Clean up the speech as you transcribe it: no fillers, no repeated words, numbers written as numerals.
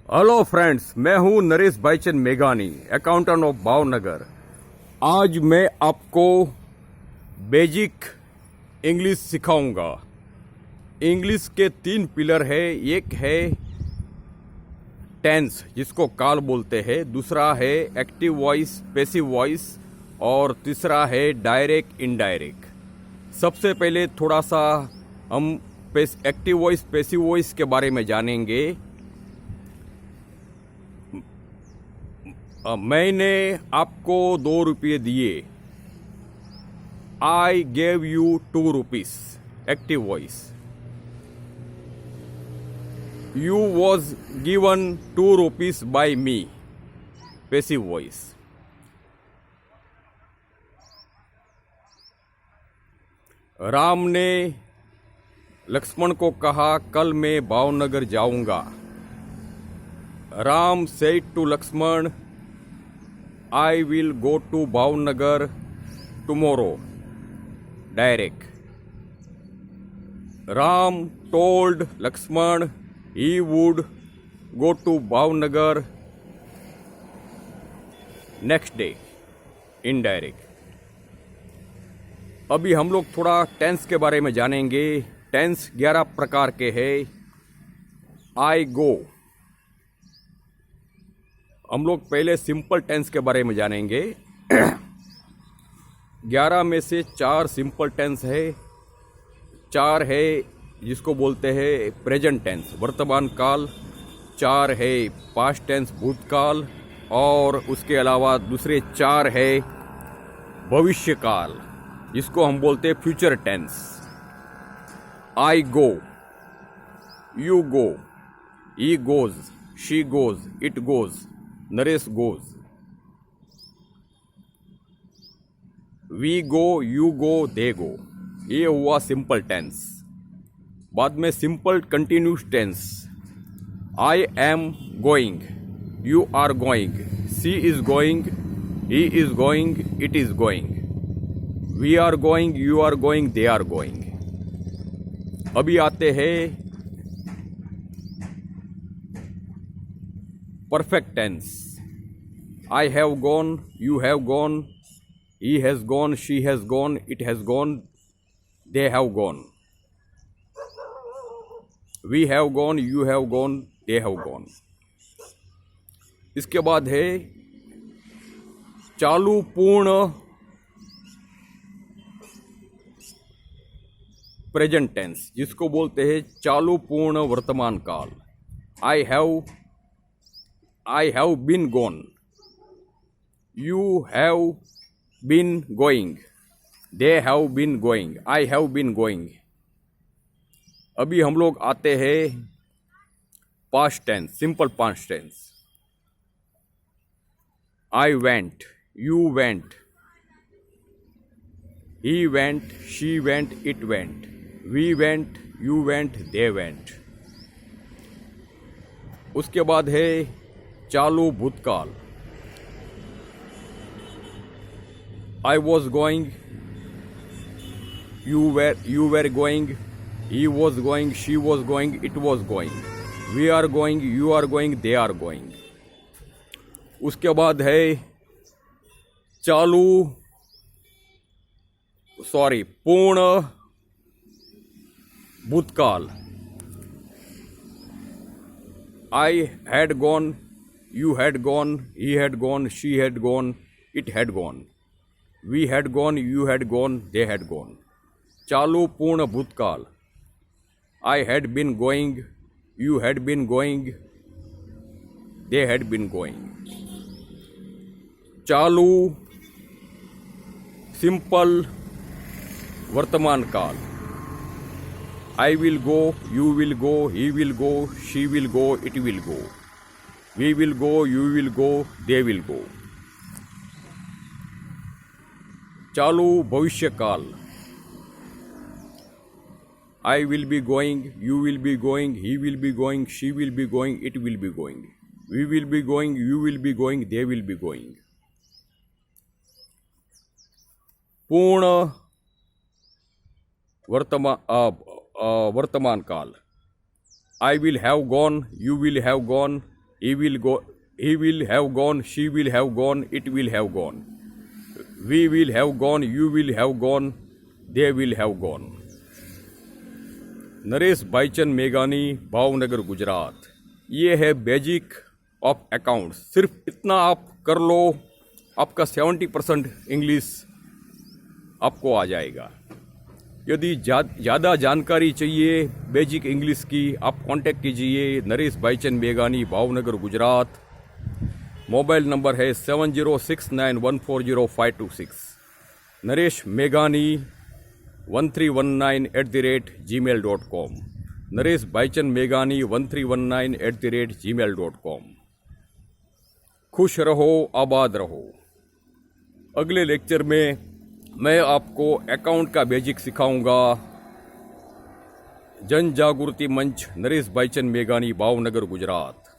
Hello friends, मैं हूं Naresh Bhaichand मेघानी, accountant of Bhavnagar. आज मैं आपको बेसिक इंग्लिश सिखाऊंगा। इंग्लिश के 3 पिलर है। एक है टेंस, जिसको काल बोलते हैं। दूसरा है एक्टिव वॉइस, पैसिव वॉइस, और तीसरा है डायरेक्ट इनडायरेक्ट। सबसे पहले थोड़ा सा हम एक्टिव वॉइस, पैसिव वॉइस के बारे में जानेंगे। मैंने आपको 2 रुपये दिए। I gave you 2 rupees, active voice. You was given 2 rupees by me, passive voice. Ram ने लक्ष्मण को कहा, कल मैं भावनगर जाऊंगा। Ram said to Lakshman, I will go to Bhavnagar tomorrow. Direct. Ram told Lakshman he would go to Bhavnagar next day. Indirect. अभी हम लोग थोड़ा टेंस के बारे में जानेंगे। टेंस 11 प्रकार के हैं। I go। हम लोग पहले सिंपल टेंस के बारे में जानेंगे। 11 में से 4 सिंपल टेंस है, 4 है जिसको बोलते हैं प्रेजेंट टेंस, वर्तमान काल, 4 है पास्ट टेंस, भूतकाल, और उसके अलावा दूसरे 4 है भविष्य काल, जिसको हम बोलते हैं future tense. I go, you go, he goes, she goes, it goes, Naresh goes. We go, you go, they go. ये हुआ सिंपल टेंस। बाद में simple continuous tense. I am going, you are going, she is going, he is going, it is going, we are going, you are going, they are going. अभी आते हैं perfect tense. I have gone, you have gone, he has gone, she has gone, it has gone, they have gone, we have gone, you have gone, they have gone। इसके बाद है चालू पूर्ण present tense, जिसको बोलते हैं चालू पूर्ण वर्तमान काल। I have been gone, you have been going, they have been going, I have been going। अभी हम लोग आते हैं past tense, simple past tense. I went, you went, he went, she went, it went, we went, you went, they went। उसके बाद है चालू भूतकाल। I was going, you were going, he was going, she was going, it was going, we are going, you are going, they are going। उसके बाद है पूर्ण भूतकाल। I had gone, you had gone, he had gone, she had gone, it had gone, we had gone, you had gone, they had gone। चालू पूर्ण भूतकाल। I had been going, you had been going, they had been going। चालू simple वर्तमान काल। I will go, you will go, he will go, she will go, it will go, we will go, you will go, they will go। चालू भविष्य काल। I will be going, you will be going, he will be going, she will be going, it will be going, we will be going, you will be going, they will be going। पूर्ण वर्तमान काल। I will have gone, you will have gone, he will have gone, she will have gone, it will have gone. We will have gone, you will have gone, they will have gone. Naresh Bhaichand मेघानी, Bhavnagar, Gujarat. ये है basic of accounts. सिर्फ इतना आप कर लो, आपका 70% English आपको आ जाएगा। यदि ज़्यादा जानकारी चाहिए बेसिक इंग्लिश की, आप कांटेक्ट कीजिए नरेश भाईचंद मेघानी, भावनगर, गुजरात। मोबाइल नंबर है 7069140526। नरेश मेघानी 1319@gmail.com। नरेश भाईचंद मेघानी 1319@gmail.com। खुश रहो, आबाद रहो। अगले लेक्चर में मैं आपको अकाउंट का बेसिक सिखाऊंगा। जन जागृति मंच, नरेश भाईचंद मेघानी, भावनगर, गुजरात।